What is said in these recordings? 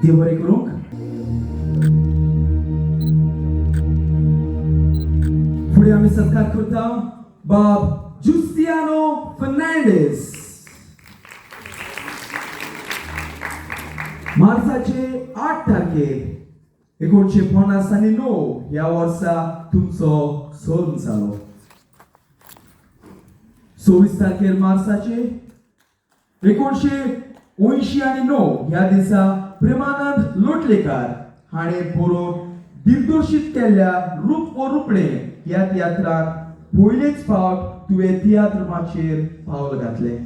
देव बरें करूंक. फुडें आमी सत्कार करता बाब जुस्तियानो फर्नांडीस. मार्चाचे 8 तारखेर 1959 ह्या वर्सा तुमचो सोन जालो. 26 तारखेर मार्चाचे 1989 ह्या दिसा प्रेमानंद लोटलेकार हाणें बरोवन दिग्दर्शीत केल्ल्या रूप ओ रुपणे ह्या तियात्रात पयलेच फावट तुवें तियात्र माचयेर पावल घातलें.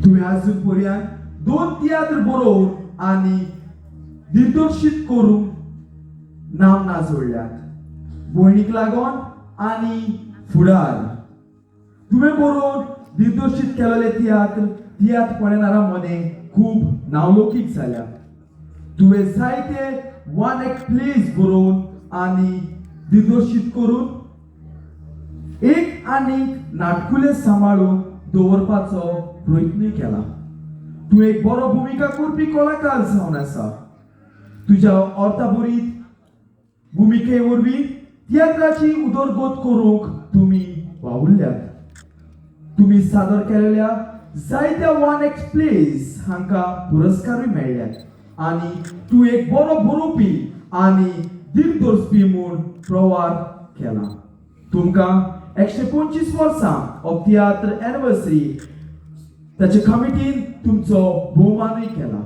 तुवें आजून पर्यंत 2 तियात्र बरोवन आनी दिग्दर्शीत करून नामना जोडल्यात. भयणीक लागोन आनी फुडार तुवें बरोवन दिग्दर्शीत केलेले तियात्र पळयणारा मने खूब नावलौकीक जाल्या. तुवें जायते वन एक्ट प्लेज बरोवन आनी दिग्दर्शीत करून एक आनीक नाटकुले सांबाळून दवरपाचो प्रयत्न केला. तूं एक बरो भुमिका करपी कलाकार जावन आसा. तुज्या अर्थाबरीत भुमिके वरवीं तियात्राची उदरगत करूंक तुमी वावुरल्यात. तुमी सादर केलेल्या जायत्या वन एक्ट प्लेज हांकां पुरस्कारूय मेळ्ळ्यात आनी तूं एक बरो बरोवपी आनी दिग्दर्शपी म्हूण प्रवार केला. तुमकां 125 वर्सां ऑफ तियात्र एनिवर्सरी ताचे कमिटीन तुमचो भोवमानूय केला.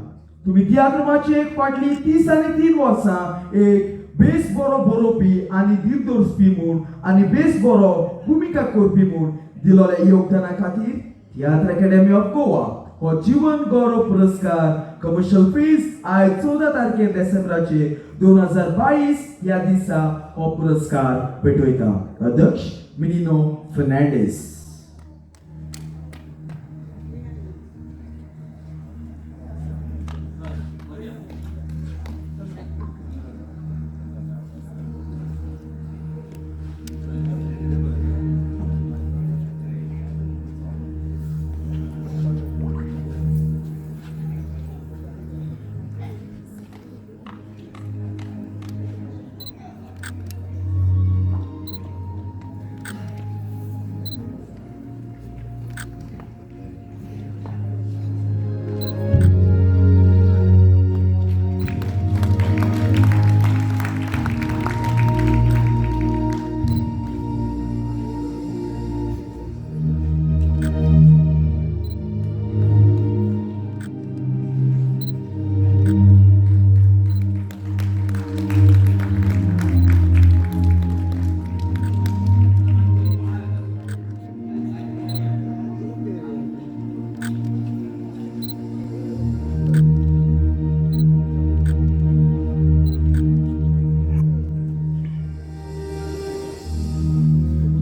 तुमी तियात्र माचयेर फाटली 30 आनी 3 वर्सां एक बेस बरो बरोवपी आनी दिग्दर्शपी म्हूण आनी बेस बरो भुमिका करपी म्हूण दिलोल्या योगदाना खातीर तियात्र अकॅडमी ऑफ गोवा हो जीवन गौरव पुरस्कार कमर्शियल फीज आयज 14 तारखेर डिसेंबराचे 2022 ह्या दिसा हो पुरस्कार भेटयता. अध्यक्ष मेनिनो फर्नांडीस.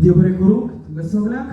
देव बरें करूंक तुमकां सगळ्यांक.